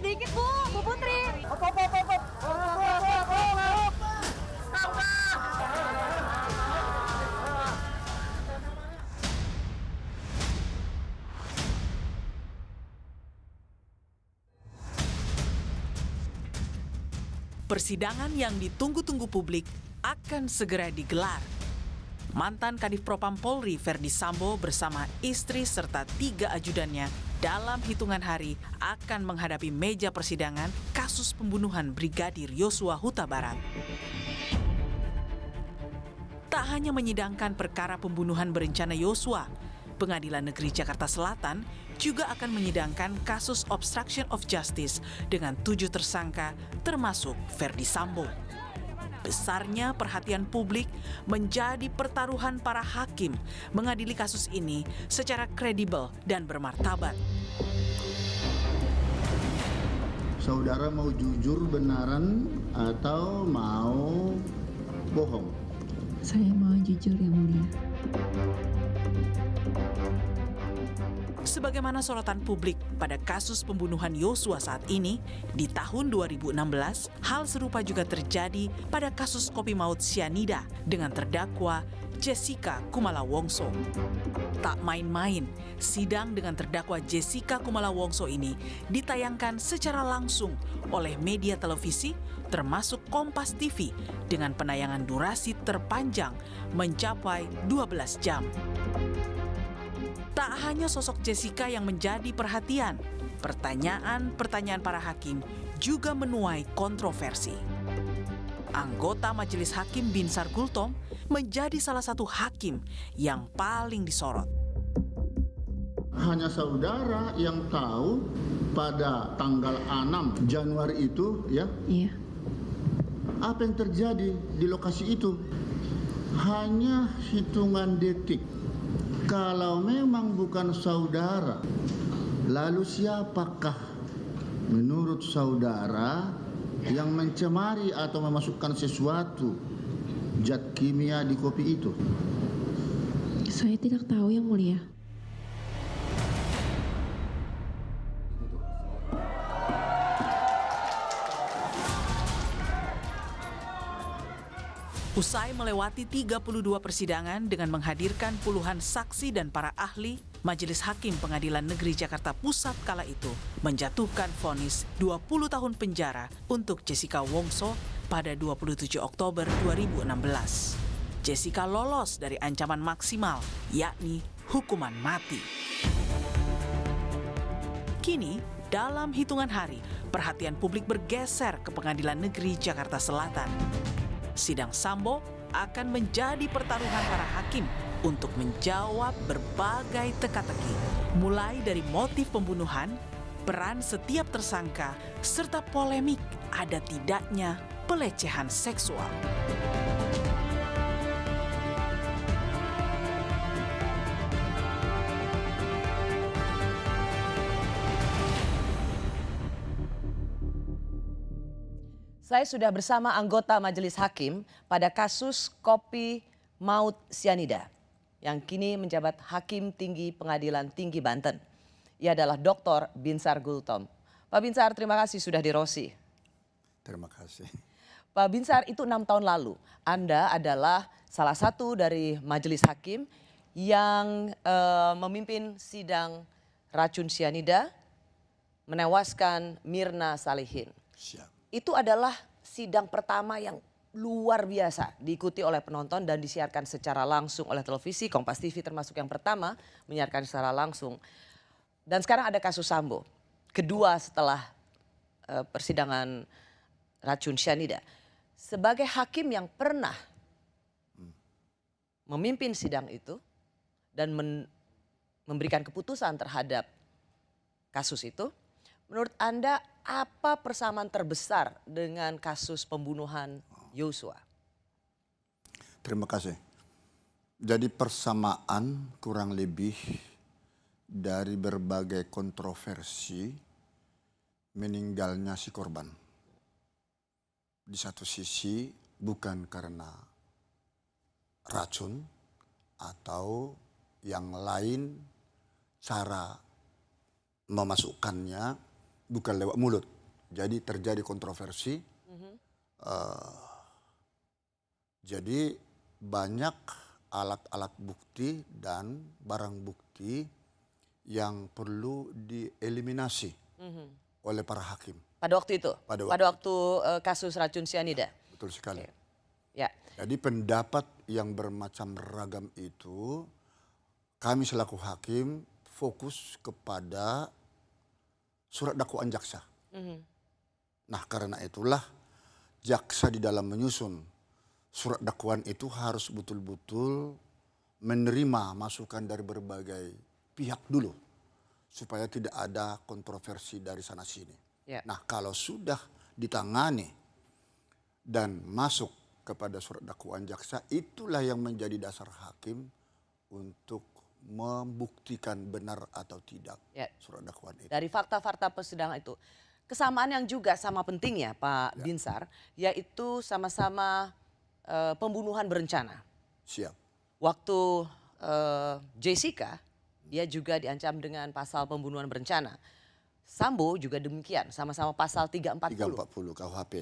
sedikit, Bu Putri. Persidangan yang ditunggu-tunggu publik akan segera digelar. Mantan Kadif Propam Polri Verdi Sambo bersama istri serta 3 ajudannya dalam hitungan hari akan menghadapi meja persidangan kasus pembunuhan Brigadir Yosua Huta Barat. Tak hanya menyidangkan perkara pembunuhan berencana Yosua, Pengadilan Negeri Jakarta Selatan juga akan menyidangkan kasus obstruction of justice dengan 7 tersangka termasuk Verdi Sambo. Besarnya perhatian publik menjadi pertaruhan para hakim mengadili kasus ini secara kredibel dan bermartabat. Saudara mau jujur benaran atau mau bohong? Saya mau jujur, Yang Mulia. Sebagaimana sorotan publik pada kasus pembunuhan Yosua saat ini, di tahun 2016, hal serupa juga terjadi pada kasus kopi maut sianida dengan terdakwa Jessica Kumala Wongso. Tak main-main, sidang dengan terdakwa Jessica Kumala Wongso ini ditayangkan secara langsung oleh media televisi termasuk Kompas TV dengan penayangan durasi terpanjang mencapai 12 jam. Tak hanya sosok Jessica yang menjadi perhatian, pertanyaan-pertanyaan para hakim juga menuai kontroversi. Anggota Majelis Hakim Binsar Gultom menjadi salah satu hakim yang paling disorot. Hanya saudara yang tahu pada tanggal 6 Januari itu, ya. Iya. Apa yang terjadi di lokasi itu? Hanya hitungan detik. Kalau memang bukan saudara, lalu siapakah menurut saudara yang mencemari atau memasukkan sesuatu zat kimia di kopi itu? Saya tidak tahu, Yang Mulia. Usai melewati 32 persidangan dengan menghadirkan puluhan saksi dan para ahli, Majelis Hakim Pengadilan Negeri Jakarta Pusat kala itu menjatuhkan vonis 20 tahun penjara untuk Jessica Wongso pada 27 Oktober 2016. Jessica lolos dari ancaman maksimal, yakni hukuman mati. Kini, dalam hitungan hari, perhatian publik bergeser ke Pengadilan Negeri Jakarta Selatan. Sidang Sambo akan menjadi pertaruhan para hakim untuk menjawab berbagai teka-teki, mulai dari motif pembunuhan, peran setiap tersangka, serta polemik ada tidaknya pelecehan seksual. Saya sudah bersama anggota Majelis Hakim pada kasus kopi maut sianida yang kini menjabat Hakim Tinggi Pengadilan Tinggi Banten. Ia adalah Dr. Binsar Gultom. Pak Binsar, terima kasih sudah di Rosi. Terima kasih. Pak Binsar, itu 6 tahun lalu Anda adalah salah satu dari Majelis Hakim yang memimpin sidang racun sianida menewaskan Mirna Salihin. Siap. Itu adalah sidang pertama yang luar biasa diikuti oleh penonton dan disiarkan secara langsung oleh televisi. Kompas TV termasuk yang pertama menyiarkan secara langsung. Dan sekarang ada kasus Sambo, kedua setelah persidangan racun sianida. Sebagai hakim yang pernah memimpin sidang itu dan memberikan keputusan terhadap kasus itu, menurut Anda apa persamaan terbesar dengan kasus pembunuhan Yosua? Terima kasih. Jadi persamaan kurang lebih dari berbagai kontroversi meninggalnya si korban. Di satu sisi bukan karena racun atau yang lain, cara memasukkannya bukan lewat mulut, Jadi terjadi kontroversi. Jadi banyak alat-alat bukti dan barang bukti yang perlu dieliminasi oleh para hakim. Pada waktu itu? Pada waktu kasus racun cyanida? Betul sekali. Oke. Ya. Jadi pendapat yang bermacam ragam itu kami selaku hakim fokus kepada surat dakwaan jaksa. Nah karena itulah jaksa di dalam menyusun surat dakwaan itu harus betul-betul menerima masukan dari berbagai pihak dulu supaya tidak ada kontroversi dari sana sini. Ya. Nah kalau sudah ditangani dan masuk kepada surat dakwaan jaksa, itulah yang menjadi dasar hakim untuk membuktikan benar atau tidak surat dakwaan itu. Dari fakta-fakta persidangan itu, kesamaan yang juga sama penting ya Pak Binsar, yaitu sama-sama pembunuhan berencana. Siap. Waktu Jessica, dia juga diancam dengan pasal pembunuhan berencana. Sambo juga demikian, sama-sama pasal 340. 340 KUHP.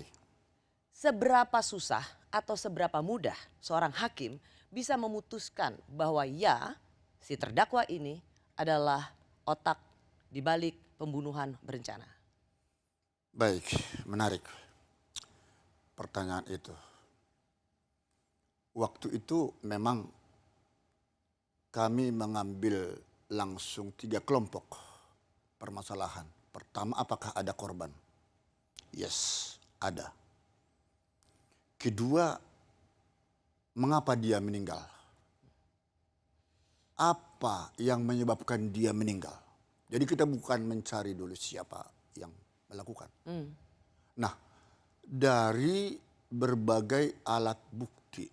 Seberapa susah atau seberapa mudah seorang hakim bisa memutuskan bahwa ya, si terdakwa ini adalah otak di balik pembunuhan berencana? Baik, menarik pertanyaan itu. Waktu itu memang kami mengambil langsung 3 kelompok permasalahan. Pertama, apakah ada korban? Yes, ada. Kedua, mengapa dia meninggal? Apa yang menyebabkan dia meninggal? Jadi kita bukan mencari dulu siapa yang melakukan. Nah, dari berbagai alat bukti,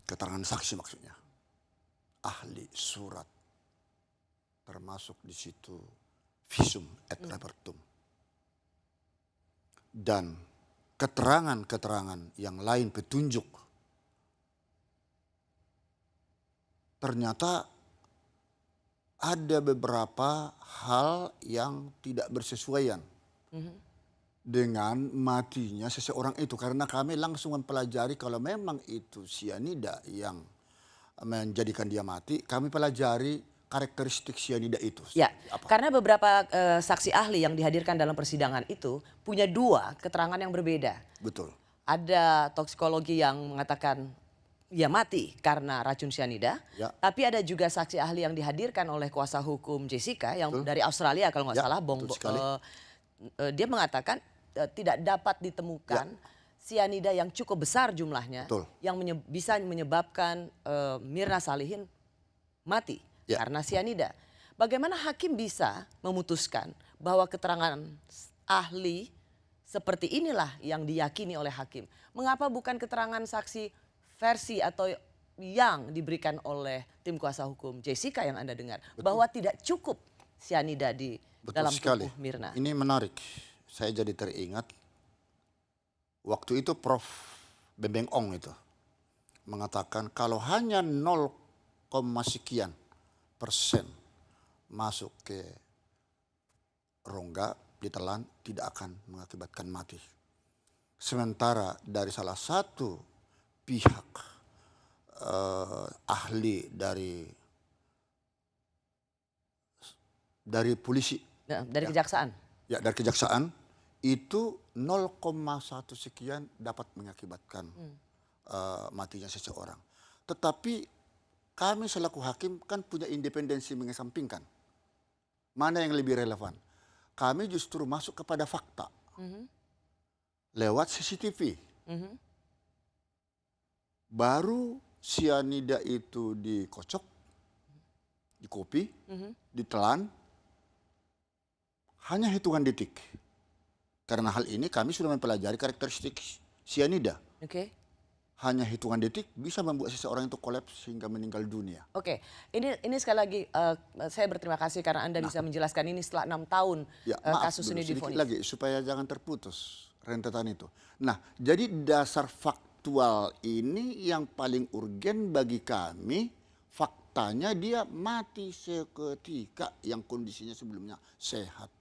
keterangan saksi maksudnya, ahli, surat, termasuk di situ visum et repertum, dan keterangan-keterangan yang lain, petunjuk, ternyata ada beberapa hal yang tidak bersesuaian dengan matinya seseorang itu. Karena kami langsung mempelajari kalau memang itu cyanida yang menjadikan dia mati, kami pelajari karakteristik cyanida itu. Ya, Apa? karena beberapa saksi ahli yang dihadirkan dalam persidangan itu punya 2 keterangan yang berbeda. Betul. Ada toksikologi yang mengatakan ia mati karena racun cyanida, tapi ada juga saksi ahli yang dihadirkan oleh kuasa hukum Jessica yang dari Australia kalau nggak salah, dia mengatakan tidak dapat ditemukan cyanida yang cukup besar jumlahnya yang bisa menyebabkan Mirna Salihin mati karena cyanida. Bagaimana hakim bisa memutuskan bahwa keterangan ahli seperti inilah yang diyakini oleh hakim? Mengapa bukan keterangan saksi versi atau yang diberikan oleh tim kuasa hukum Jessica yang Anda dengar? Bahwa tidak cukup cyanida di dalam tubuh Mirna. Ini menarik. Saya jadi teringat waktu itu Prof. Bembeng Ong itu mengatakan kalau hanya 0, sekian persen masuk ke rongga ditelan tidak akan mengakibatkan mati. Sementara dari salah satu pihak ahli dari polisi, dari kejaksaan. Ya, dari kejaksaan itu 0,1 sekian dapat mengakibatkan matinya seseorang. Tetapi kami selaku hakim kan punya independensi mengesampingkan mana yang lebih relevan. Kami justru masuk kepada fakta lewat CCTV. Baru cyanida itu dikocok, dikopi, ditelan, hanya hitungan detik. Karena hal ini kami sudah mempelajari karakteristik cyanida. Hanya hitungan detik bisa membuat seseorang itu kolaps sehingga meninggal dunia. Ini sekali lagi saya berterima kasih karena Anda bisa menjelaskan ini setelah 6 tahun kasus ini divonis. Sedikit lagi supaya jangan terputus rentetan itu. Nah, jadi dasar faktual ini yang paling urgen bagi kami, faktanya dia mati seketika yang kondisinya sebelumnya sehat.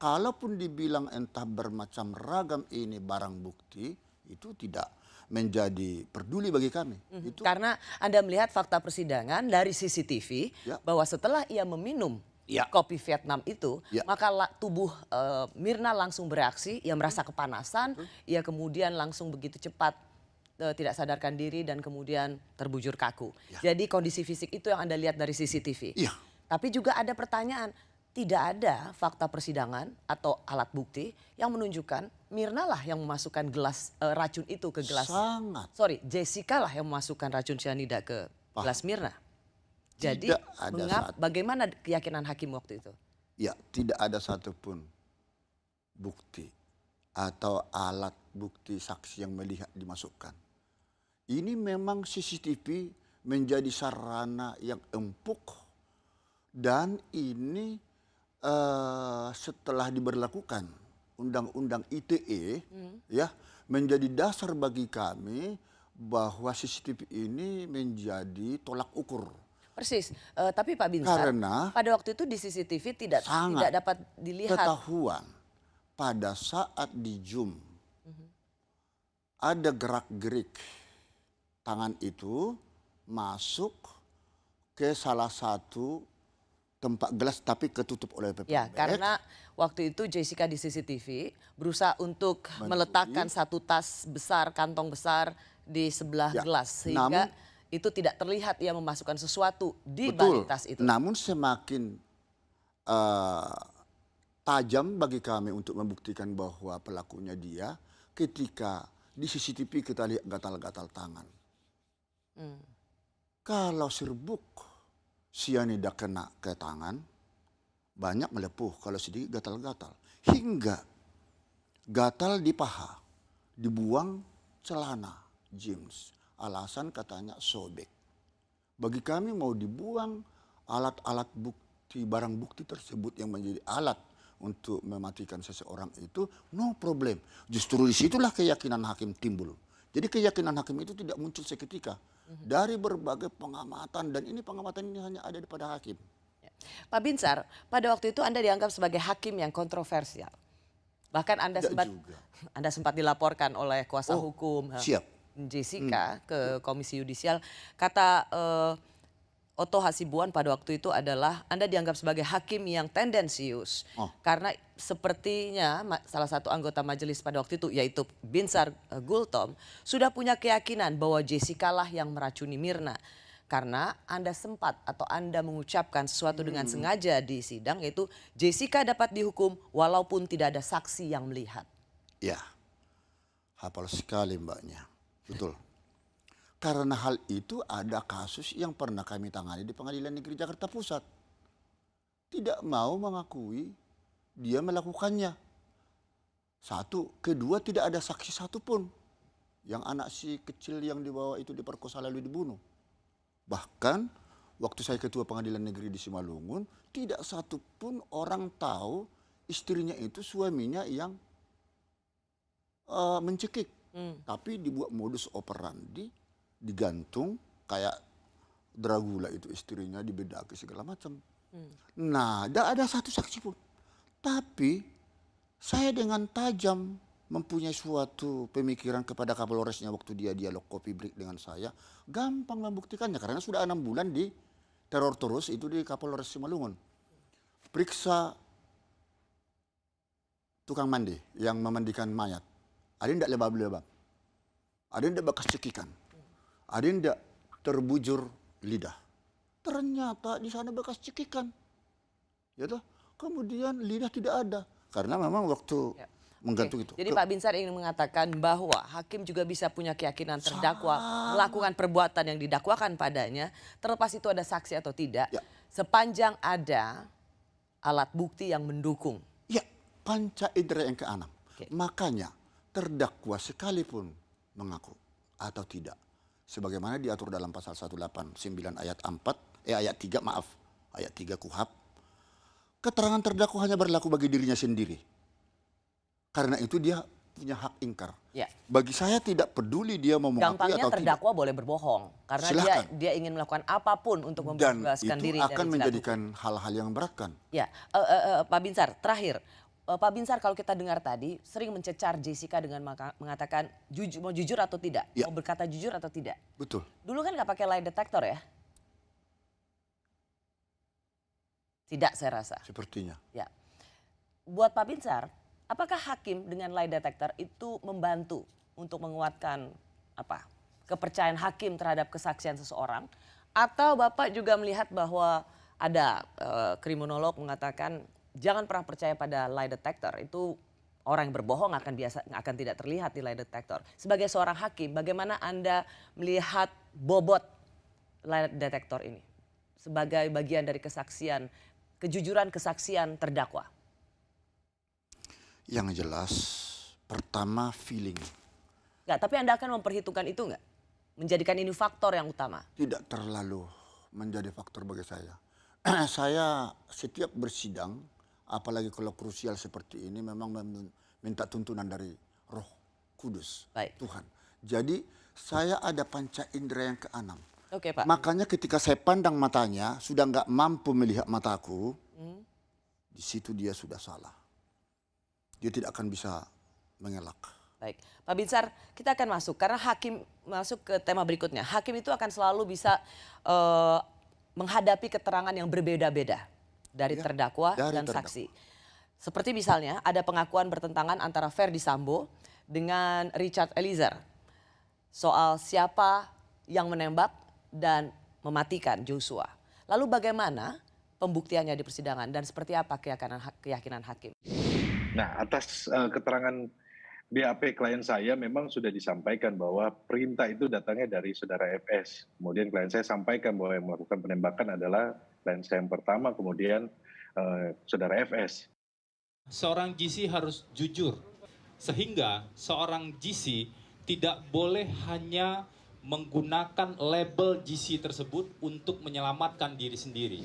kalaupun dibilang entah bermacam ragam ini barang bukti, itu tidak menjadi peduli bagi kami. Itu Karena Anda melihat fakta persidangan dari CCTV Ya. bahwa setelah ia meminum Ya. kopi Vietnam itu, Ya. maka tubuh Mirna langsung bereaksi, ia merasa kepanasan, ia kemudian langsung begitu cepat tidak sadarkan diri dan kemudian terbujur kaku. Ya. Jadi kondisi fisik itu yang Anda lihat dari CCTV. Iya. Tapi juga ada pertanyaan, tidak ada fakta persidangan atau alat bukti yang menunjukkan Mirna lah yang memasukkan gelas racun itu ke gelas. Sangat. Sorry, Jessica lah yang memasukkan racun cyanida ke gelas Mirna. Jadi Tidak ada bagaimana keyakinan hakim waktu itu? Ya, tidak ada satupun bukti atau alat bukti saksi yang melihat dimasukkan. Ini memang CCTV menjadi sarana yang empuk dan ini setelah diberlakukan Undang-Undang ITE ya menjadi dasar bagi kami bahwa CCTV ini menjadi tolak ukur. Persis, tapi Pak Binsar, Karena pada waktu itu di CCTV tidak dapat dilihat. ketahuan pada saat di Zoom ada gerak-gerik tangan itu masuk ke salah satu tempat gelas tapi ketutup oleh paper Ya, bag. karena waktu itu Jessica di CCTV berusaha untuk meletakkan satu tas besar, kantong besar di sebelah Ya, gelas sehingga itu tidak terlihat ia memasukkan sesuatu di balik tas itu. Namun semakin tajam bagi kami untuk membuktikan bahwa pelakunya dia ketika di CCTV kita lihat gatal-gatal tangan. Kalau serbuk sianida kena ke tangan, banyak melepuh, kalau sedikit gatal-gatal. Hingga gatal di paha, dibuang celana, jeans. Alasan katanya sobek. Bagi kami mau dibuang alat-alat bukti, barang bukti tersebut yang menjadi alat untuk mematikan seseorang itu, no problem. Justru disitulah keyakinan hakim timbul. Jadi keyakinan hakim itu tidak muncul seketika. Dari berbagai pengamatan, dan ini pengamatan ini hanya ada pada hakim. Pak Binsar, pada waktu itu Anda dianggap sebagai hakim yang kontroversial. Bahkan Anda sempat dilaporkan oleh kuasa hukum Siap. Jessica ke Komisi Yudisial. Kata Otto Hasibuan pada waktu itu adalah Anda dianggap sebagai hakim yang tendensius. Karena sepertinya salah satu anggota majelis pada waktu itu yaitu Binsar Gultom sudah punya keyakinan bahwa Jessica lah yang meracuni Mirna. Karena Anda sempat atau Anda mengucapkan sesuatu dengan sengaja di sidang yaitu Jessica dapat dihukum walaupun tidak ada saksi yang melihat. Ya, hafal sekali mbaknya. Betul. Karena hal itu ada kasus yang pernah kami tangani di Pengadilan Negeri Jakarta Pusat. Tidak mau mengakui dia melakukannya. Satu, kedua tidak ada saksi satupun. Yang anak si kecil yang dibawa itu diperkosa lalu dibunuh. Bahkan waktu saya ketua Pengadilan Negeri di Simalungun, tidak satupun orang tahu istrinya itu suaminya yang mencekik. Tapi dibuat modus operandi, digantung kayak Dragula itu istrinya dibedaki segala macam. Nah, tidak ada satu saksi pun. Tapi saya dengan tajam mempunyai suatu pemikiran kepada Kapolresnya waktu dia dialog kopi break dengan saya, gampang membuktikannya karena sudah 6 bulan di teror terus itu di Kapolres Simalungun. Periksa tukang mandi yang memandikan mayat. Ada yang tidak lebab-lebab, ada yang tidak bekas cekikan, ada yang tidak terbujur lidah. Ternyata di sana bekas cekikan. Ya toh? Kemudian lidah tidak ada karena memang waktu menggantung itu. Jadi Pak Binsar ingin mengatakan bahwa hakim juga bisa punya keyakinan terdakwa melakukan perbuatan yang didakwakan padanya, terlepas itu ada saksi atau tidak, sepanjang ada alat bukti yang mendukung. Ya, panca indera yang keenam. Makanya terdakwa sekalipun mengaku atau tidak, sebagaimana diatur dalam pasal 189 ayat 3 KUHP, keterangan terdakwa hanya berlaku bagi dirinya sendiri. Karena itu dia punya hak ingkar. Ya. Bagi saya tidak peduli dia mau mengakui Gampangnya atau tidak. terdakwa boleh berbohong karena dia ingin melakukan apapun untuk membebaskan diri dan itu dari akan jerat menjadikan hal-hal yang berat kan. Ya, Pak Binsar, terakhir, Pak Binsar, kalau kita dengar tadi sering mencecar Jessica dengan mengatakan mau jujur atau tidak, Ya. mau berkata jujur atau tidak. Betul. Dulu kan nggak pakai lie detector ya? Tidak, saya rasa. Sepertinya. Ya. Buat Pak Binsar, apakah hakim dengan lie detector itu membantu untuk menguatkan kepercayaan hakim terhadap kesaksian seseorang? Atau Bapak juga melihat bahwa ada kriminolog mengatakan jangan pernah percaya pada lie detector, itu orang yang berbohong akan tidak terlihat di lie detector. Sebagai seorang hakim, bagaimana Anda melihat bobot lie detector ini sebagai bagian dari kesaksian, kejujuran kesaksian terdakwa? Yang jelas, pertama feeling. Nggak, tapi Anda akan memperhitungkan itu nggak? Menjadikan ini faktor yang utama? Tidak terlalu menjadi faktor bagi saya. Saya setiap bersidang, apalagi kalau krusial seperti ini, memang minta tuntunan dari Roh Kudus, Baik. Tuhan. Jadi saya ada panca indera yang keenam. Oke, Pak. Makanya ketika saya pandang matanya, sudah nggak mampu melihat mataku, di situ dia sudah salah. Dia tidak akan bisa mengelak. Baik, Pak Binsar, kita akan masuk karena hakim masuk ke tema berikutnya. Hakim itu akan selalu bisa menghadapi keterangan yang berbeda-beda dari terdakwa dari dan terdakwa. saksi. Seperti misalnya ada pengakuan bertentangan antara Verdi Sambo dengan Richard Eliezer soal siapa yang menembak dan mematikan Joshua. Lalu bagaimana pembuktiannya di persidangan dan seperti apa keyakinan hakim? Nah, atas keterangan BAP klien saya memang sudah disampaikan bahwa perintah itu datangnya dari saudara FS. Kemudian klien saya sampaikan bahwa yang melakukan penembakan adalah klien saya yang pertama, kemudian saudara FS. Seorang GC harus jujur, sehingga seorang GC tidak boleh hanya menggunakan label GC tersebut untuk menyelamatkan diri sendiri.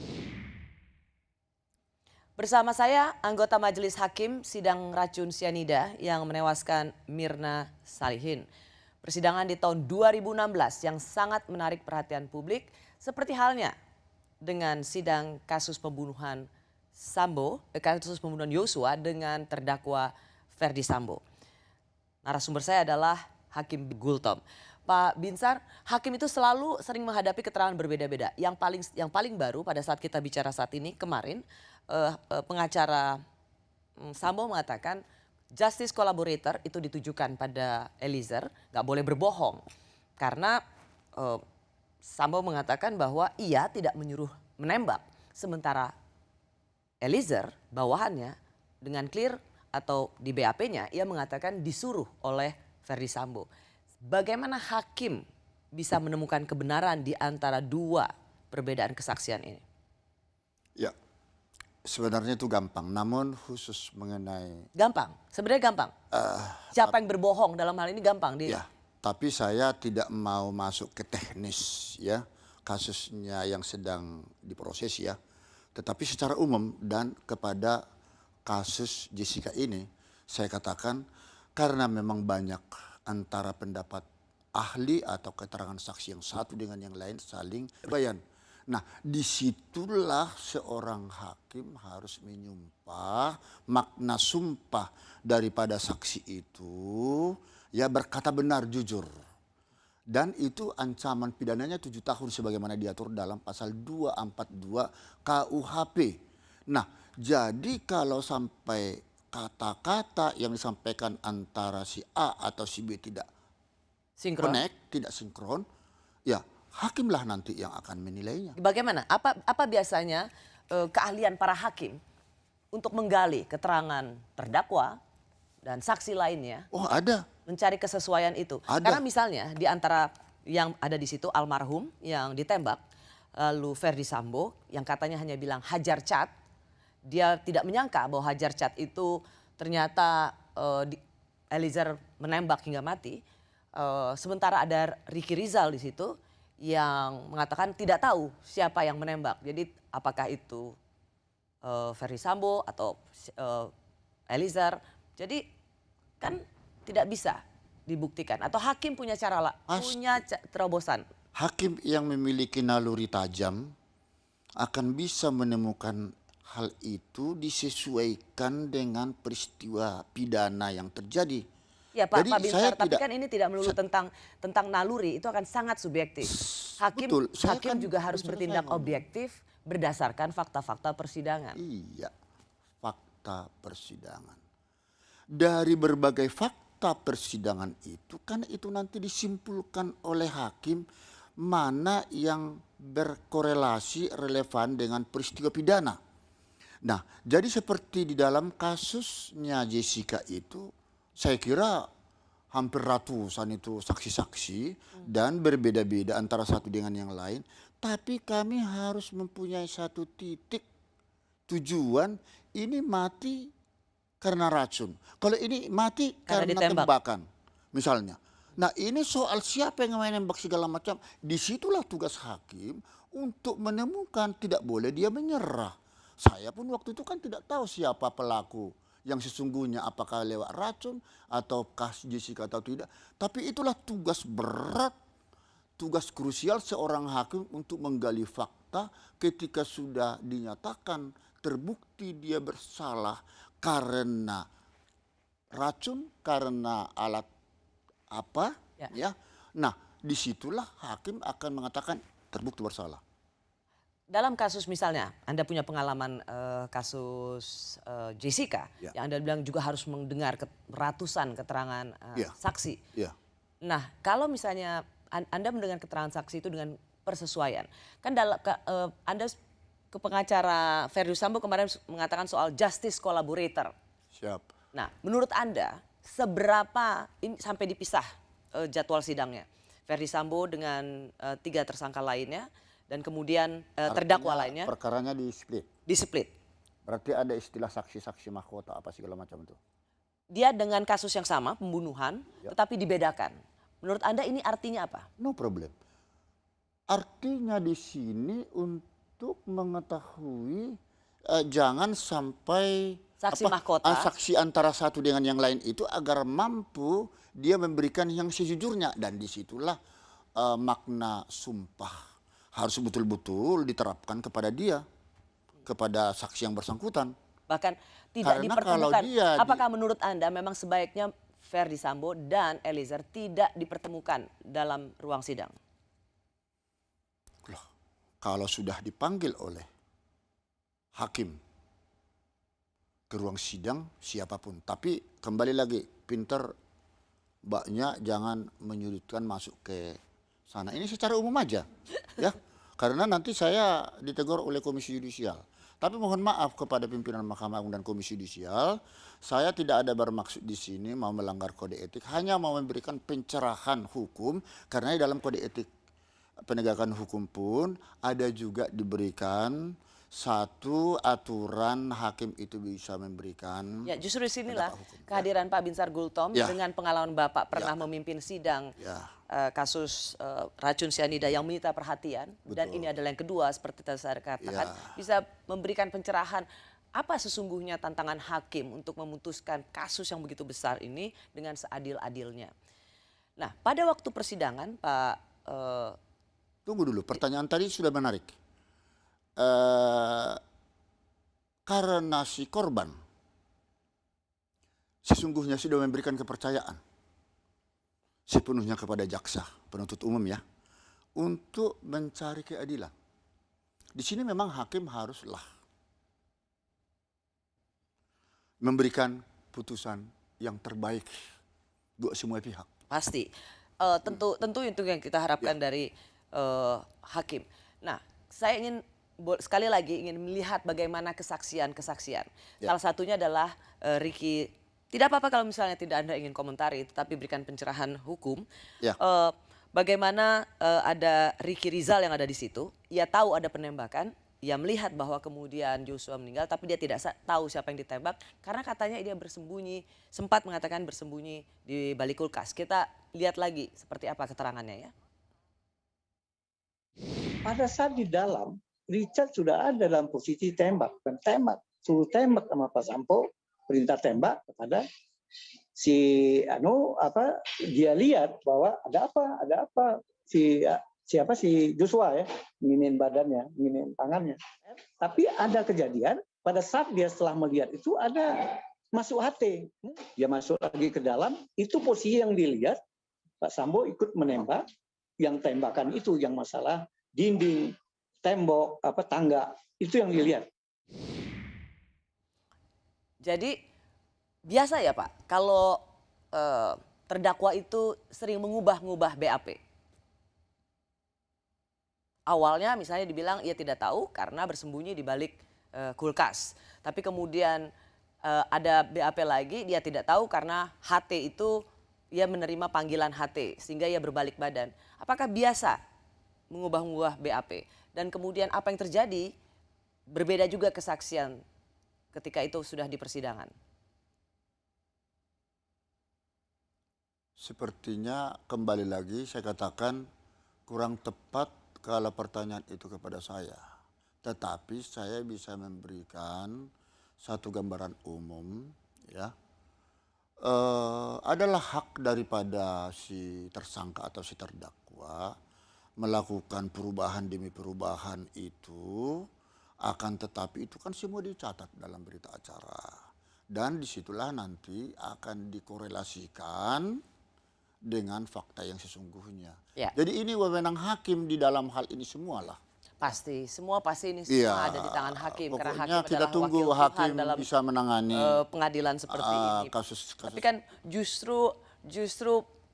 Bersama saya anggota Majelis Hakim Sidang Racun Cyanida yang menewaskan Mirna Salihin. Persidangan di tahun 2016 yang sangat menarik perhatian publik seperti halnya dengan sidang kasus pembunuhan kasus pembunuhan Yosua dengan terdakwa Verdi Sambo. Narasumber saya adalah Hakim Gultom. Pak Binsar, hakim itu selalu sering menghadapi keterangan berbeda-beda. Yang paling baru pada saat kita bicara saat ini kemarin, pengacara Sambo mengatakan justice collaborator itu ditujukan pada Eliezer, nggak boleh berbohong karena Sambo mengatakan bahwa ia tidak menyuruh menembak, sementara Eliezer bawahannya dengan clear atau di BAP-nya ia mengatakan disuruh oleh Verdi Sambo. Bagaimana hakim bisa menemukan kebenaran di antara dua perbedaan kesaksian ini? Ya, sebenarnya itu gampang. Namun khusus mengenai... Gampang, sebenarnya gampang. Siapa yang berbohong dalam hal ini gampang. Ya, tapi saya tidak mau masuk ke teknis ya kasusnya yang sedang diproses ya. Tetapi secara umum dan kepada kasus Jessica ini saya katakan karena memang banyak antara pendapat ahli atau keterangan saksi yang satu dengan yang lain saling bayan. Nah, disitulah seorang hakim harus menyumpah makna sumpah daripada saksi itu ya berkata benar jujur. Dan itu ancaman pidananya 7 tahun sebagaimana diatur dalam pasal 242 KUHP. Nah, jadi kalau sampai kata-kata yang disampaikan antara si A atau si B tidak Sinkron. connect, tidak sinkron, ya hakimlah nanti yang akan menilainya. Bagaimana? Apa biasanya keahlian para hakim untuk menggali keterangan terdakwa dan saksi lainnya? Oh ada. Mencari kesesuaian itu. Ada. Karena misalnya di antara yang ada di situ almarhum yang ditembak, lalu Verdi Sambo yang katanya hanya bilang hajar cat, dia tidak menyangka bahwa hajar cat itu ternyata Eliezer menembak hingga mati. Sementara ada Ricky Rizal di situ yang mengatakan tidak tahu siapa yang menembak. Jadi apakah itu Verdi Sambo atau Eliezer. Jadi kan tidak bisa dibuktikan atau hakim punya cara punya terobosan. Hakim yang memiliki naluri tajam akan bisa menemukan hal itu disesuaikan dengan peristiwa pidana yang terjadi. Ya Pak, Jadi Pak saya Binsar, tapi tidak kan ini tidak melulu tentang naluri, itu akan sangat subjektif. Hakim, betul, saya hakim kan juga harus belum selesai bertindak ngomong. objektif berdasarkan fakta-fakta persidangan. Iya, fakta persidangan. Dari berbagai fakta persidangan itu, kan itu nanti disimpulkan oleh hakim mana yang berkorelasi relevan dengan peristiwa pidana. Nah, jadi seperti di dalam kasusnya Jessica itu, saya kira hampir ratusan itu saksi-saksi dan berbeda-beda antara satu dengan yang lain. Tapi kami harus mempunyai satu titik tujuan, ini mati karena racun. Kalau ini mati Karena karena ditembak. tembakan, misalnya. Nah ini soal siapa yang menembak segala macam. Disitulah tugas hakim untuk menemukan, tidak boleh dia menyerah. Saya pun waktu itu kan tidak tahu siapa pelaku yang sesungguhnya, apakah lewat racun ataukah Jessica atau tidak. Tapi itulah tugas berat, tugas krusial seorang hakim untuk menggali fakta ketika sudah dinyatakan terbukti dia bersalah karena racun, karena alat apa, ya. Nah, disitulah hakim akan mengatakan terbukti bersalah. Dalam kasus misalnya, Anda punya pengalaman kasus Jessica, Ya. yang Anda bilang juga harus mendengar ratusan keterangan Ya. saksi. Ya. Nah, kalau misalnya Anda mendengar keterangan saksi itu dengan persesuaian, kan Anda ke pengacara Verdi Sambo kemarin mengatakan soal justice collaborator. Siap. Nah, menurut Anda seberapa ini sampai dipisah jadwal sidangnya Verdi Sambo dengan 3 tersangka lainnya dan kemudian terdakwa lainnya Perkaranya di split. di-split. Berarti ada istilah saksi-saksi mahkota apa segala macam itu. Dia dengan kasus yang sama, pembunuhan, Ya. tetapi dibedakan. Menurut Anda ini artinya apa? No problem. Artinya di sini untuk mengetahui jangan sampai Saksi mahkota. saksi antara satu dengan yang lain itu agar mampu dia memberikan yang sejujurnya, dan disitulah makna sumpah harus betul-betul diterapkan kepada dia, kepada saksi yang bersangkutan. Bahkan tidak Karena dipertemukan. kalau dia Apakah menurut Anda memang sebaiknya Verdi Sambo dan Eliezer tidak dipertemukan dalam ruang sidang? Loh, kalau sudah dipanggil oleh hakim ke ruang sidang siapapun, tapi kembali lagi pinter mbaknya jangan menyudutkan masuk ke sana. Ini secara umum aja, ya, karena nanti saya ditegur oleh Komisi Yudisial. Tapi mohon maaf kepada pimpinan Mahkamah Agung dan Komisi Yudisial, saya tidak ada bermaksud di sini mau melanggar kode etik, hanya mau memberikan pencerahan hukum, karena di dalam kode etik penegakan hukum pun ada juga diberikan satu aturan hakim itu bisa memberikan. Ya, justru di sinilah pendapat hukum. kehadiran Pak Binsar Gultom Ya. dengan pengalaman Bapak pernah memimpin sidang Ya. kasus racun cyanida yang menyita perhatian, dan Betul. ini adalah yang kedua seperti tadi saya katakan, Ya. bisa memberikan pencerahan apa sesungguhnya tantangan hakim untuk memutuskan kasus yang begitu besar ini dengan seadil-adilnya. Nah, pada waktu persidangan Pak Tunggu dulu, pertanyaan tadi sudah menarik. Karena si korban sesungguhnya sudah memberikan kepercayaan sepenuhnya kepada jaksa penuntut umum, ya, untuk mencari keadilan. Di sini memang hakim haruslah memberikan putusan yang terbaik buat semua pihak. pasti tentu itu yang kita harapkan dari hakim. Nah, saya ingin sekali lagi ingin melihat bagaimana kesaksian-kesaksian. Ya. Salah satunya adalah Ricky. Tidak apa-apa kalau misalnya tidak Anda ingin komentari, tetapi berikan pencerahan hukum. Ya. Bagaimana ada Ricky Rizal yang ada di situ. Ia tahu ada penembakan. Ia melihat bahwa kemudian Joshua meninggal, tapi dia tidak tahu siapa yang ditembak. Karena katanya dia bersembunyi, sempat mengatakan bersembunyi di balik kulkas. Kita lihat lagi seperti apa keterangannya, ya. Pada saat di dalam, Richard sudah ada dalam posisi tembak, dan tembak, suruh tembak sama Pak Sampo, perintah tembak kepada si dia lihat bahwa ada apa si Joshua, ya, nginin badannya, nginin tangannya. Tapi ada kejadian pada saat dia setelah melihat itu ada masuk HT. Dia masuk lagi ke dalam, itu posisi yang dilihat, Pak Sambo ikut menembak, yang tembakan itu yang masalah dinding, tembok, tangga, itu yang dilihat. Jadi biasa ya Pak, kalau terdakwa itu sering mengubah-ngubah BAP. Awalnya misalnya dibilang ia tidak tahu karena bersembunyi di balik kulkas. Tapi kemudian ada BAP lagi, dia tidak tahu karena HT itu ia menerima panggilan HT sehingga ia berbalik badan. Apakah biasa mengubah-ubah BAP? Dan kemudian apa yang terjadi berbeda juga kesaksian ketika itu sudah di persidangan. Sepertinya kembali lagi saya katakan kurang tepat kalau pertanyaan itu kepada saya. Tetapi saya bisa memberikan satu gambaran umum, ya. Adalah hak daripada si tersangka atau si terdakwa melakukan perubahan demi perubahan itu, akan tetapi itu kan semua dicatat dalam berita acara. Dan disitulah nanti akan dikorelasikan dengan fakta yang sesungguhnya. Ya. Jadi ini wewenang hakim di dalam hal ini semualah. Pasti, semua pasti ini semua ada di tangan hakim. Karena Pokoknya hakim kita adalah tunggu wakil hakim Tuhan dalam bisa menangani pengadilan seperti ini. kasus. Tapi kan justru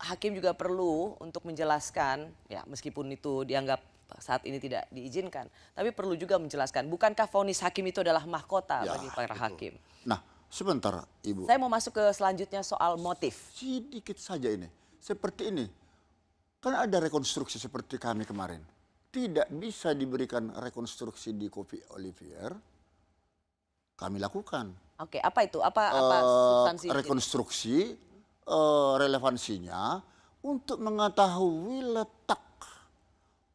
hakim juga perlu untuk menjelaskan, ya meskipun itu dianggap saat ini tidak diizinkan, tapi perlu juga menjelaskan, bukankah vonis hakim itu adalah mahkota Ya, bagi para betul. hakim? Nah, sebentar Ibu. Saya mau masuk ke selanjutnya soal motif. Sedikit saja ini. Seperti ini. Kan ada rekonstruksi seperti kami kemarin. Tidak bisa diberikan rekonstruksi di Kopi Olivier. Kami lakukan. Oke, apa itu? Apa substansi? Rekonstruksi relevansinya untuk mengetahui letak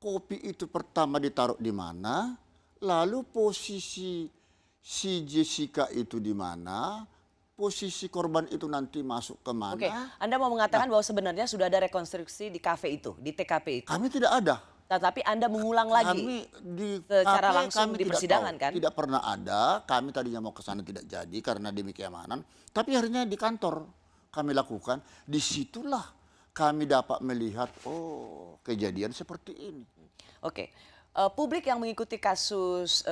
kopi itu pertama ditaruh di mana, lalu posisi si Jessica itu di mana, posisi korban itu nanti masuk ke mana. Oke, Anda mau mengatakan bahwa sebenarnya sudah ada rekonstruksi di kafe itu, di TKP itu. Kami tidak ada. Tetapi Anda mengulang lagi Kami di secara KP langsung kami di tidak persidangan tahu. kan? Tidak pernah ada. Kami tadinya mau ke sana tidak jadi karena demi keamanan. Tapi akhirnya di kantor kami lakukan. Disitulah kami dapat melihat kejadian seperti ini. Oke, publik yang mengikuti kasus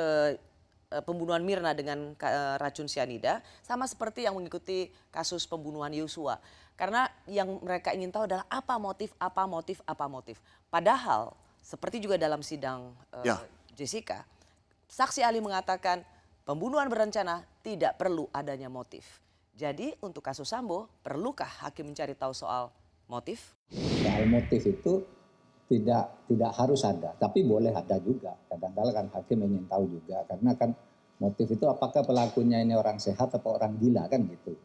pembunuhan Mirna dengan racun cyanida sama seperti yang mengikuti kasus pembunuhan Yosua. Karena yang mereka ingin tahu adalah apa motif. Padahal seperti juga dalam sidang Jessica, saksi ahli mengatakan pembunuhan berencana tidak perlu adanya motif. Jadi untuk kasus Sambo, perlukah hakim mencari tahu soal motif? Soal motif itu tidak harus ada, tapi boleh ada juga. Kadang-kadang kan hakim ingin tahu juga, karena kan motif itu apakah pelakunya ini orang sehat atau orang gila kan gitu.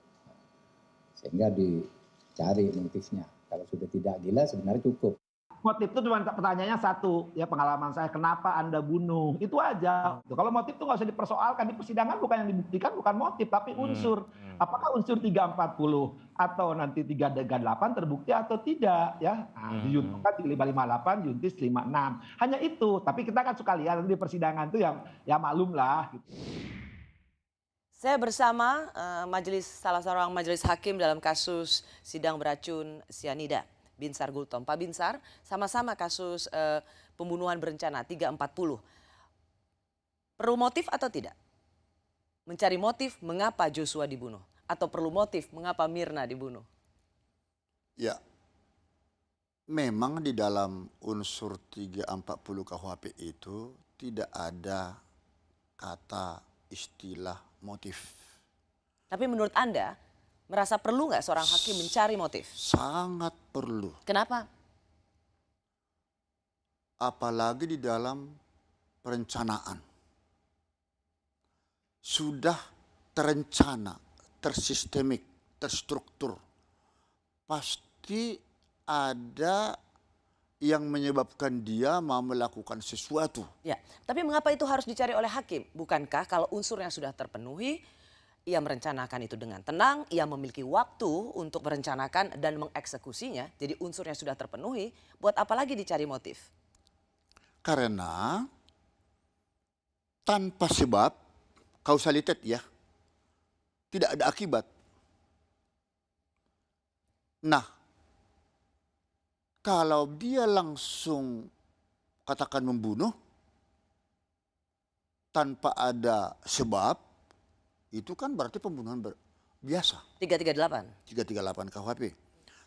Sehingga dicari motifnya. Kalau sudah tidak gila sebenarnya cukup. Motif itu cuma pertanyaannya satu, ya pengalaman saya, kenapa Anda bunuh? Itu aja. Kalau motif itu nggak usah dipersoalkan, di persidangan bukan yang dibuktikan bukan motif, tapi unsur. Apakah unsur 340 atau nanti 338 terbukti atau tidak? Ya, Yuntus di 558, Yuntis 56. Hanya itu, tapi kita kan suka lihat di persidangan itu yang ya maklum lah. Gitu. Saya bersama salah seorang majelis hakim dalam kasus sidang beracun cyanida. Binsar Gultom. Pak Binsar, sama-sama kasus pembunuhan berencana 340. Perlu motif atau tidak? Mencari motif mengapa Joshua dibunuh? Atau perlu motif mengapa Mirna dibunuh? Ya, memang di dalam unsur 340 KUHP itu tidak ada kata istilah motif. Tapi menurut Anda, merasa perlu nggak seorang hakim mencari motif? Sangat perlu. Kenapa? Apalagi di dalam perencanaan. Sudah terencana, tersistemik, terstruktur. Pasti ada yang menyebabkan dia mau melakukan sesuatu. Ya, tapi mengapa itu harus dicari oleh hakim? Bukankah kalau unsurnya sudah terpenuhi, ia merencanakan itu dengan tenang, ia memiliki waktu untuk merencanakan dan mengeksekusinya, jadi unsurnya sudah terpenuhi, buat apa lagi dicari motif? Karena tanpa sebab kausalitas ya. Tidak ada akibat. Nah, kalau dia langsung katakan membunuh tanpa ada sebab, itu kan berarti pembunuhan biasa. 338. 338 KUHP.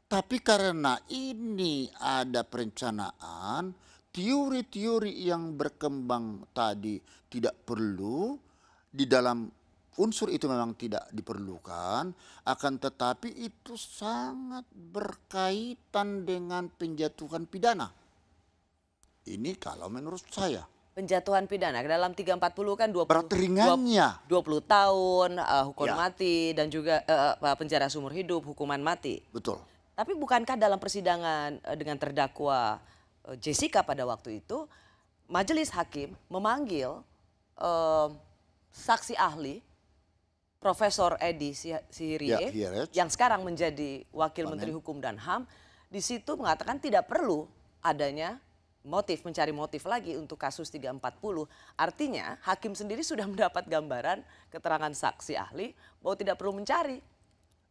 Tapi karena ini ada perencanaan, teori-teori yang berkembang tadi tidak perlu, di dalam unsur itu memang tidak diperlukan, akan tetapi itu sangat berkaitan dengan penjatuhan pidana. Ini kalau menurut saya. Penjatuhan pidana dalam 340 kan 20 berat ringannya 20 tahun hukuman mati dan juga penjara seumur hidup, hukuman mati. Betul. Tapi bukankah dalam persidangan dengan terdakwa Jessica pada waktu itu majelis hakim memanggil saksi ahli Profesor Edi Sihirie yang sekarang menjadi Wakil Menteri Hukum dan HAM, di situ mengatakan tidak perlu adanya motif, mencari motif lagi untuk kasus 340. Artinya hakim sendiri sudah mendapat gambaran keterangan saksi ahli bahwa tidak perlu mencari.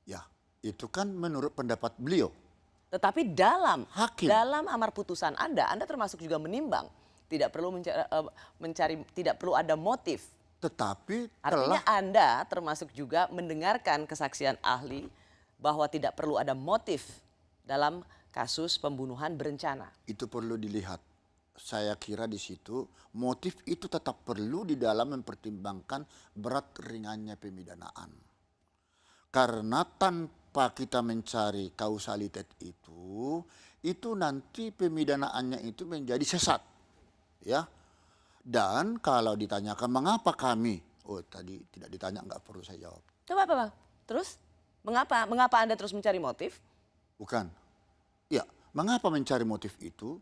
Ya, itu kan menurut pendapat beliau. Tetapi dalam amar putusan Anda termasuk juga menimbang tidak perlu mencari, tidak perlu ada motif. Tetapi artinya Anda termasuk juga mendengarkan kesaksian ahli bahwa tidak perlu ada motif dalam kasus pembunuhan berencana. Itu perlu dilihat. Saya kira di situ motif itu tetap perlu di dalam mempertimbangkan berat ringannya pemidanaan. Karena tanpa kita mencari kausalitas itu nanti pemidanaannya itu menjadi sesat. Ya. Dan kalau ditanyakan mengapa kami, tadi tidak ditanya, nggak perlu saya jawab. Coba apa? Terus mengapa Anda terus mencari motif? Bukan. Ya, mengapa mencari motif itu?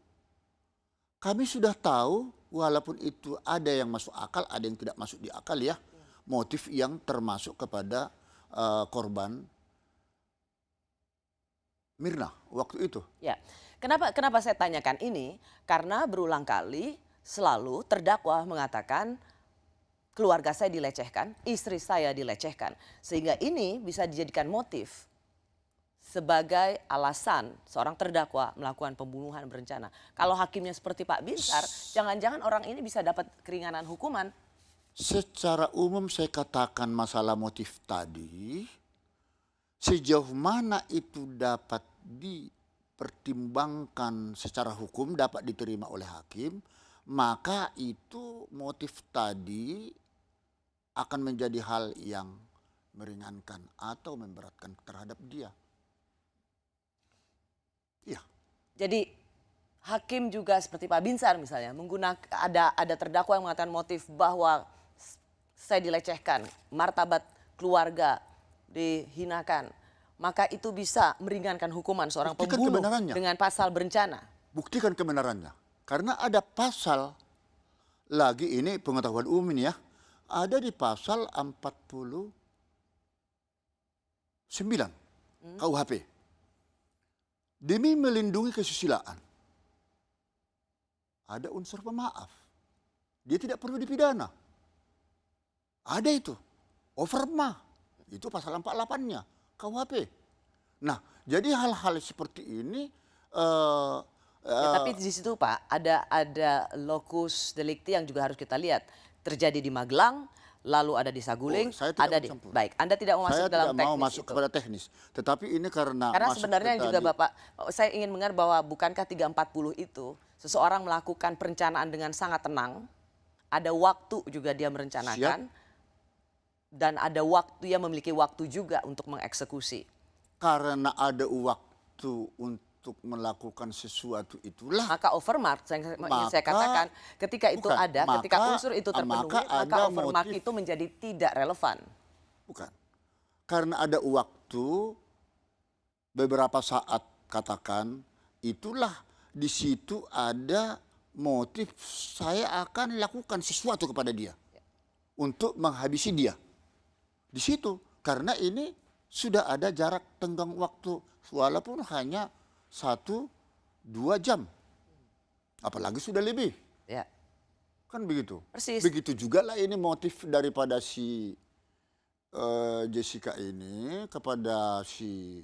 Kami sudah tahu walaupun itu ada yang masuk akal, ada yang tidak masuk di akal ya. Motif yang termasuk kepada korban Mirna waktu itu. Ya, kenapa saya tanyakan ini? Karena berulang kali selalu terdakwa mengatakan keluarga saya dilecehkan, istri saya dilecehkan. Sehingga ini bisa dijadikan motif sebagai alasan seorang terdakwa melakukan pembunuhan berencana. Kalau hakimnya seperti Pak Binsar, jangan-jangan orang ini bisa dapat keringanan hukuman. Secara umum saya katakan masalah motif tadi, sejauh mana itu dapat dipertimbangkan secara hukum, dapat diterima oleh hakim, maka itu motif tadi akan menjadi hal yang meringankan atau memberatkan terhadap dia. Iya. Jadi hakim juga seperti Pak Binsar misalnya menggunakan ada terdakwa yang mengatakan motif bahwa saya dilecehkan, martabat keluarga dihinakan, maka itu bisa meringankan hukuman seorang pembunuh dengan pasal berencana. Buktikan kebenarannya. Karena ada pasal lagi, ini pengetahuan umum ini ya, ada di pasal 49 KUHP. Demi melindungi kesusilaan, ada unsur pemaaf. Dia tidak perlu dipidana. Ada itu. Overma. Itu pasal 48-nya KUHP. Nah, jadi hal-hal seperti ini tapi di situ Pak ada locus delicti yang juga harus kita lihat. Terjadi di Magelang, lalu ada di Saguling, ada di baik. Anda tidak mau masuk dalam teknis. Saya tidak mau masuk kepada teknis. Tetapi ini karena sebenarnya juga Bapak, saya ingin mendengar bahwa bukankah 340 itu seseorang melakukan perencanaan dengan sangat tenang, ada waktu juga dia merencanakan, dan ada waktu, dia memiliki waktu juga untuk mengeksekusi. Karena ada waktu untuk melakukan sesuatu itulah. Maka overmark, saya katakan ketika itu ketika unsur itu terpenuhi, maka overmark itu menjadi tidak relevan. Bukan. Karena ada waktu, beberapa saat katakan, itulah di situ ada motif saya akan lakukan sesuatu kepada dia. Untuk menghabisi dia. Di situ, karena ini sudah ada jarak tenggang waktu, walaupun hanya 1-2 jam. Apalagi sudah lebih. Ya. Kan begitu. Persis. Begitu juga lah ini motif daripada si Jessica ini kepada si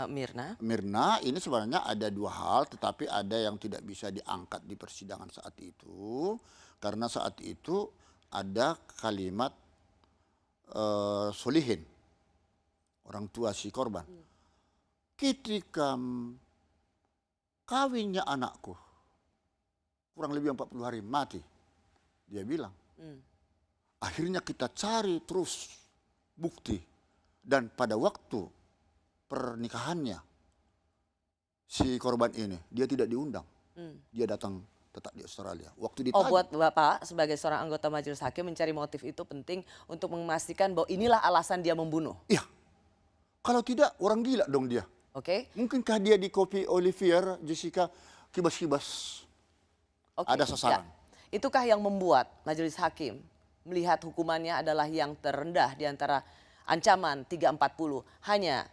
Mirna ini sebenarnya ada dua hal, tetapi ada yang tidak bisa diangkat di persidangan saat itu karena saat itu ada kalimat solihin orang tua si korban. Ketika kawinnya anakku kurang lebih 40 hari mati, dia bilang. Akhirnya kita cari terus bukti dan pada waktu pernikahannya si korban ini dia tidak diundang, dia datang tetap di Australia. Waktu ditanya, buat Bapak sebagai seorang anggota majelis hakim mencari motif itu penting untuk memastikan bahwa inilah alasan dia membunuh. Iya, kalau tidak orang gila dong dia. Oke. Mungkinkah dia di copy Olivier, Jessica kibas-kibas ada sasaran? Ya. Itukah yang membuat majelis hakim melihat hukumannya adalah yang terendah di antara ancaman 340 hanya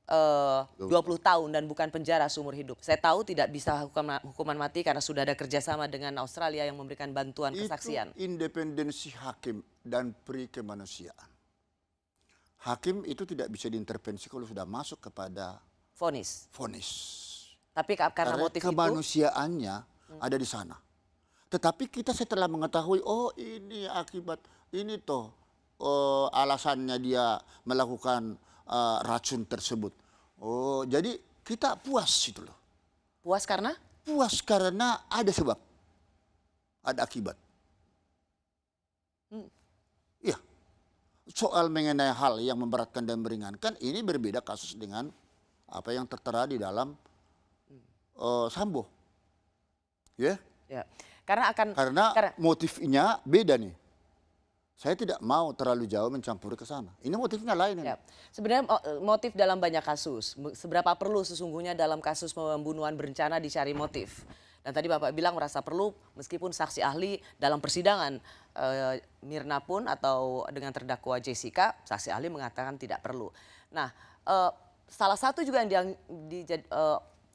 20 tahun dan bukan penjara seumur hidup. Saya tahu tidak bisa hukuman mati karena sudah ada kerjasama dengan Australia yang memberikan bantuan kesaksian. Itu independensi hakim dan pri kemanusiaan. Hakim itu tidak bisa diintervensi kalau sudah masuk kepada vonis. Tapi karena motif kemanusiaannya ada di sana. Tetapi kita setelah mengetahui, oh ini akibat ini toh alasannya dia melakukan racun tersebut. Oh jadi kita puas itu loh. Puas karena? Puas karena ada sebab, ada akibat. Iya. Soal mengenai hal yang memberatkan dan meringankan ini berbeda kasus dengan apa yang tertera di dalam Sambo. Ya. Karena motifnya beda nih. Saya tidak mau terlalu jauh mencampuri ke sana. Ini motifnya lain. Ya. Sebenarnya motif dalam banyak kasus. Seberapa perlu sesungguhnya dalam kasus pembunuhan berencana dicari motif. Dan tadi Bapak bilang merasa perlu meskipun saksi ahli dalam persidangan Mirna pun atau dengan terdakwa Jessica, saksi ahli mengatakan tidak perlu. Nah, salah satu juga yang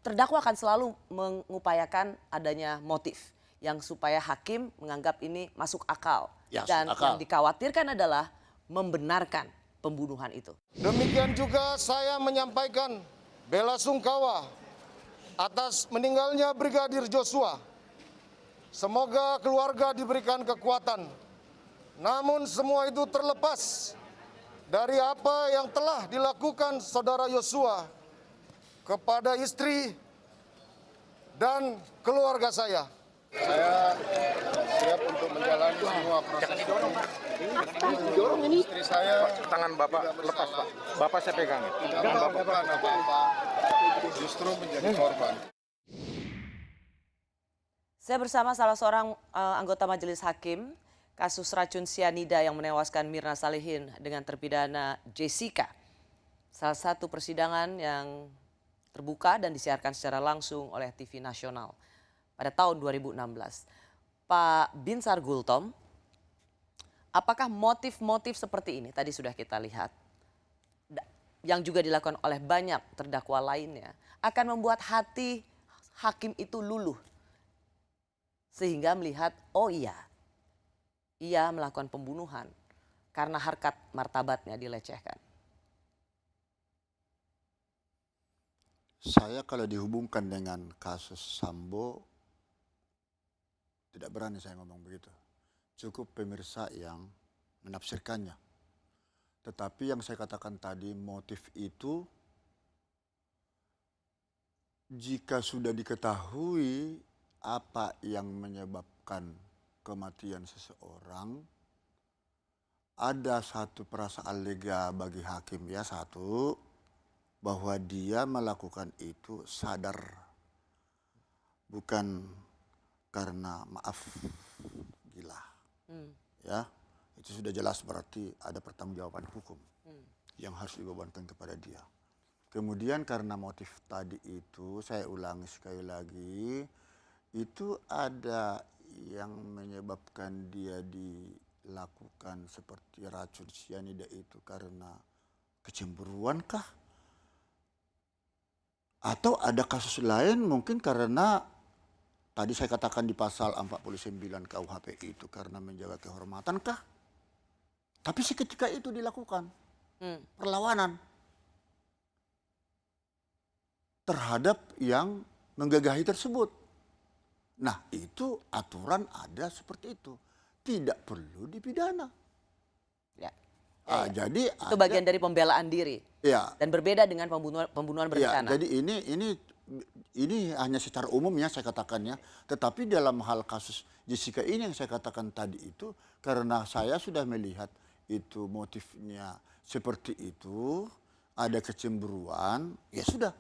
terdakwa akan selalu mengupayakan adanya motif yang supaya hakim menganggap ini masuk akal. Dan yang dikhawatirkan adalah membenarkan pembunuhan itu. Demikian juga saya menyampaikan bela sungkawa atas meninggalnya Brigadir Joshua. Semoga keluarga diberikan kekuatan. Namun semua itu terlepas dari apa yang telah dilakukan saudara Joshua kepada istri dan keluarga saya. Saya siap untuk menjalani semua proses. Istri saya, tangan Bapak lepas Pak. Bapak saya pegang. Tangan Bapak justru menjadi korban. Saya bersama salah seorang anggota majelis hakim kasus racun sianida yang menewaskan Mirna Salihin dengan terpidana Jessica. Salah satu persidangan yang terbuka dan disiarkan secara langsung oleh TV nasional pada tahun 2016. Pak Binsar Gultom, apakah motif-motif seperti ini tadi sudah kita lihat yang juga dilakukan oleh banyak terdakwa lainnya akan membuat hati hakim itu luluh sehingga melihat oh iya ia melakukan pembunuhan karena harkat martabatnya dilecehkan? Saya kalau dihubungkan dengan kasus Sambo tidak berani saya ngomong begitu. Cukup pemirsa yang menafsirkannya. Tetapi yang saya katakan tadi motif itu jika sudah diketahui apa yang menyebabkan kematian seseorang, ada satu perasaan lega bagi hakim ya, satu bahwa dia melakukan itu sadar, bukan karena maaf gila. Ya, itu sudah jelas berarti ada pertanggungjawaban hukum yang harus dibebankan kepada dia. Kemudian karena motif tadi itu, saya ulangi sekali lagi, itu ada yang menyebabkan dia dilakukan seperti racun sianida itu karena kecemburuan kah? Atau ada kasus lain mungkin karena Tadi saya katakan di pasal 49 KUHP itu karena menjaga kehormatan kah? Tapi seketika itu dilakukan perlawanan terhadap yang menggagahi tersebut. Nah, itu aturan ada seperti itu. Tidak perlu dipidana. Ya. Jadi itu bagian dari pembelaan diri. Ya. Dan berbeda dengan pembunuhan berencana. Ya, jadi ini hanya secara umumnya saya katakannya, tetapi dalam hal kasus Jessica ini yang saya katakan tadi itu karena saya sudah melihat itu motifnya seperti itu, ada kecemburuan, ya sudah.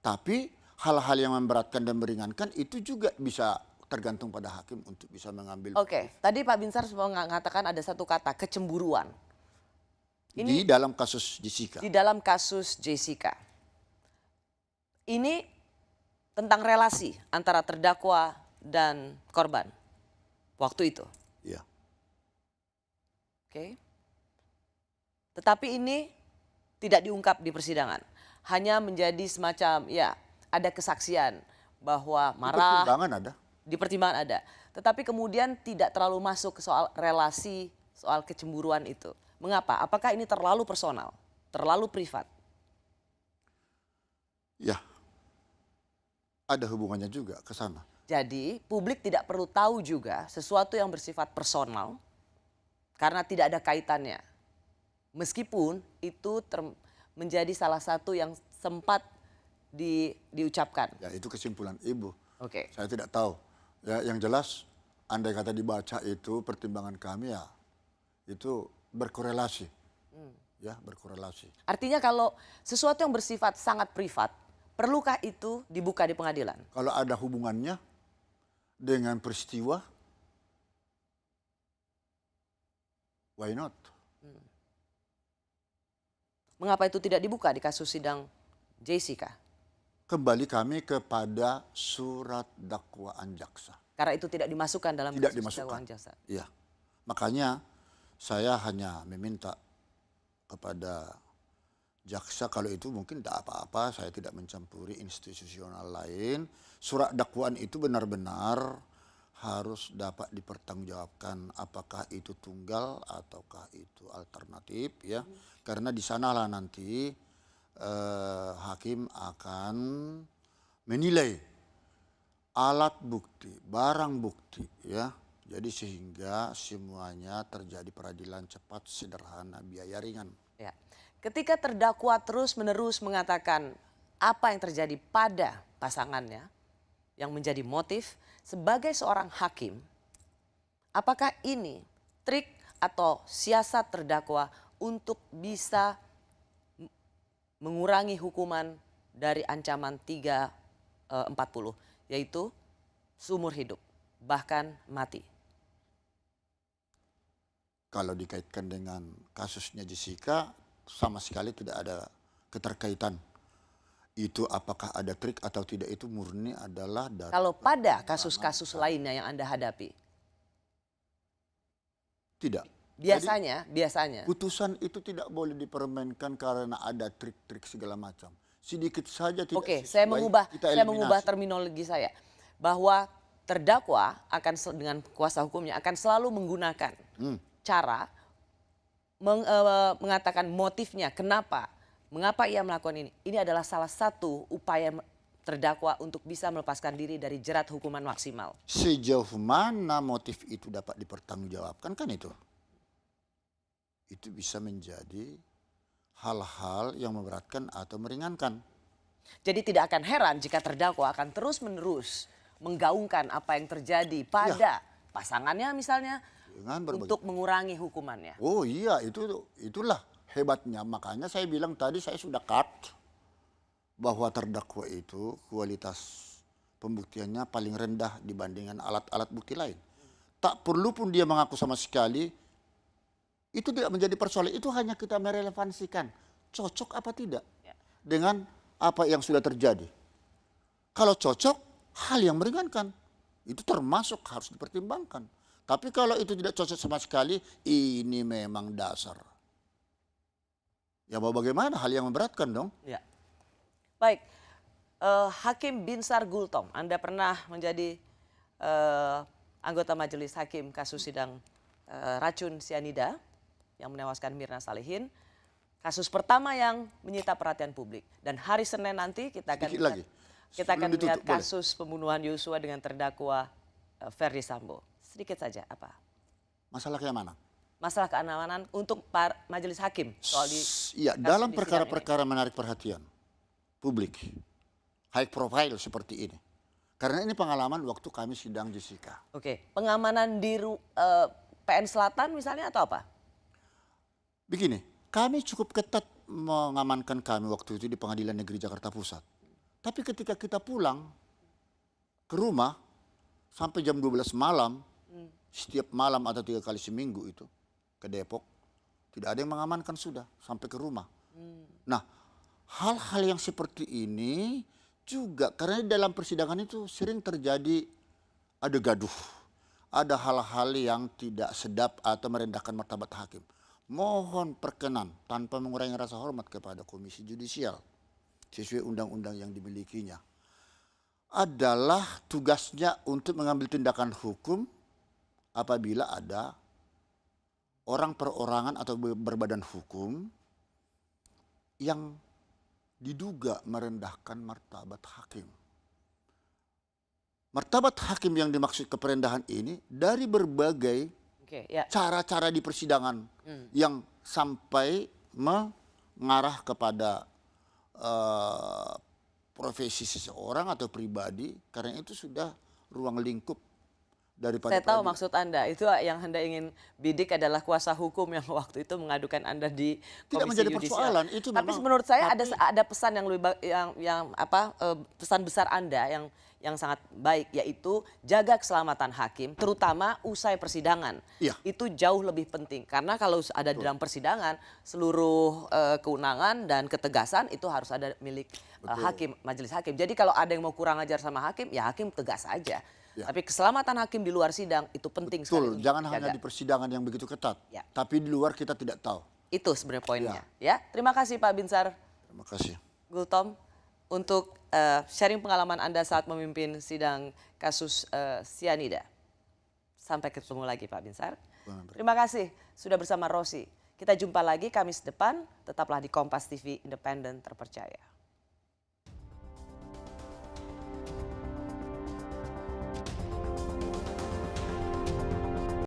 Tapi hal-hal yang memberatkan dan meringankan itu juga bisa tergantung pada hakim untuk bisa mengambil. Oke, tadi Pak Binsar mengatakan ada satu kata, kecemburuan. Ini di dalam kasus Jessica. Di dalam kasus Jessica. Ini tentang relasi antara terdakwa dan korban waktu itu. Iya. Oke. Tetapi ini tidak diungkap di persidangan. Hanya menjadi semacam, ya ada kesaksian bahwa marah. Di pertimbangan ada. Di pertimbangan ada. Tetapi kemudian tidak terlalu masuk ke soal relasi, soal kecemburuan itu. Mengapa? Apakah ini terlalu personal, terlalu privat? Ya, ada hubungannya juga ke sana. Jadi publik tidak perlu tahu juga sesuatu yang bersifat personal karena tidak ada kaitannya. Meskipun itu menjadi salah satu yang sempat diucapkan. Ya, itu kesimpulan Ibu. Oke. Saya tidak tahu. Ya, yang jelas andai kata dibaca itu pertimbangan kami ya itu berkorelasi. Ya, berkorelasi. Artinya kalau sesuatu yang bersifat sangat privat, perlukah itu dibuka di pengadilan? Kalau ada hubungannya dengan peristiwa, why not? Mengapa itu tidak dibuka di kasus sidang Jessica? Kembali kami kepada surat dakwaan jaksa. Karena itu tidak dimasukkan dalam Tidak kasus dimasukkan. dakwaan jaksa. Iya. Makanya saya hanya meminta kepada jaksa kalau itu mungkin tidak apa-apa, saya tidak mencampuri institusional lain. Surat dakwaan itu benar-benar harus dapat dipertanggungjawabkan apakah itu tunggal ataukah itu alternatif ya. Karena di sanalah nanti hakim akan menilai alat bukti, barang bukti ya. Jadi sehingga semuanya terjadi peradilan cepat, sederhana, biaya ringan. Ya. Ketika terdakwa terus-menerus mengatakan apa yang terjadi pada pasangannya yang menjadi motif, sebagai seorang hakim, apakah ini trik atau siasat terdakwa untuk bisa mengurangi hukuman dari ancaman 340, yaitu seumur hidup, bahkan mati? Kalau dikaitkan dengan kasusnya Jessica, sama sekali tidak ada keterkaitan. Itu apakah ada trik atau tidak itu murni adalah dari. Kalau pada kasus-kasus lainnya yang Anda hadapi? Tidak. Biasanya. Putusan itu tidak boleh dipermainkan karena ada trik-trik segala macam. Sedikit saja tidak. Oke, saya mengubah terminologi saya. Bahwa terdakwa akan dengan kuasa hukumnya akan selalu menggunakan cara mengatakan motifnya, mengapa ia melakukan ini. Ini adalah salah satu upaya terdakwa untuk bisa melepaskan diri dari jerat hukuman maksimal. Sejauh mana motif itu dapat dipertanggungjawabkan kan itu? Itu bisa menjadi hal-hal yang memberatkan atau meringankan. Jadi tidak akan heran jika terdakwa akan terus-menerus menggaungkan apa yang terjadi pada pasangannya misalnya untuk mengurangi hukumannya. Oh iya, itulah hebatnya. Makanya saya bilang tadi saya sudah cut bahwa terdakwa itu kualitas pembuktiannya paling rendah dibandingkan alat-alat bukti lain. Tak perlu pun dia mengaku sama sekali. Itu tidak menjadi persoalan. Itu hanya kita merelevansikan cocok apa tidak dengan apa yang sudah terjadi. Kalau cocok, hal yang meringankan. Itu termasuk harus dipertimbangkan. Tapi kalau itu tidak cocok sama sekali, ini memang dasar. Ya mau bagaimana, hal yang memberatkan dong. Ya. Baik, Hakim Binsar Gultom, Anda pernah menjadi anggota majelis hakim kasus sidang racun cyanida yang menewaskan Mirna Salihin. Kasus pertama yang menyita perhatian publik. Dan hari Senin nanti kita akan lihat kasus pembunuhan Yosua dengan terdakwa Ferdi Sambo. Sedikit saja apa? Masalah keamanan. Masalah keamanan untuk majelis hakim soal di Iya, dalam perkara-perkara menarik perhatian publik, high profile seperti ini. Karena ini pengalaman waktu kami sidang Jessica. Oke, pengamanan di PN Selatan misalnya atau apa? Begini, kami cukup ketat mengamankan kami waktu itu di Pengadilan Negeri Jakarta Pusat. Tapi ketika kita pulang ke rumah sampai jam 12 malam, setiap malam atau 3 kali seminggu itu ke Depok, tidak ada yang mengamankan sudah sampai ke rumah. Nah, hal-hal yang seperti ini juga karena dalam persidangan itu sering terjadi ada gaduh, ada hal-hal yang tidak sedap atau merendahkan martabat hakim. Mohon perkenan tanpa mengurangi rasa hormat kepada Komisi Yudisial sesuai undang-undang yang dimilikinya. Adalah tugasnya untuk mengambil tindakan hukum apabila ada orang perorangan atau berbadan hukum yang diduga merendahkan martabat hakim. Martabat hakim yang dimaksud keperendahan ini dari berbagai cara-cara di persidangan yang sampai mengarah kepada profesi seseorang atau pribadi, karena itu sudah ruang lingkup daripada. Saya tahu maksud Anda, itu yang Anda ingin bidik adalah kuasa hukum yang waktu itu mengadukan Anda di Komisi Tidak menjadi Yudisial. persoalan itu. Tapi menurut saya ada pesan yang lebih pesan besar Anda yang sangat baik, yaitu jaga keselamatan hakim terutama usai persidangan. Itu jauh lebih penting karena kalau ada di dalam persidangan seluruh kewenangan dan ketegasan itu harus ada milik hakim, majelis hakim. Jadi kalau ada yang mau kurang ajar sama hakim, ya hakim tegas aja. Tapi keselamatan hakim di luar sidang itu penting sekali. Jangan hanya di persidangan yang begitu ketat, tapi di luar kita tidak tahu. Itu sebenarnya poinnya. Ya, terima kasih Pak Binsar. Terima kasih. Gultom untuk sharing pengalaman Anda saat memimpin sidang kasus cyanida. Sampai ketemu lagi Pak Binsar. Terima kasih sudah bersama Rosi. Kita jumpa lagi Kamis depan. Tetaplah di Kompas TV Independen Terpercaya.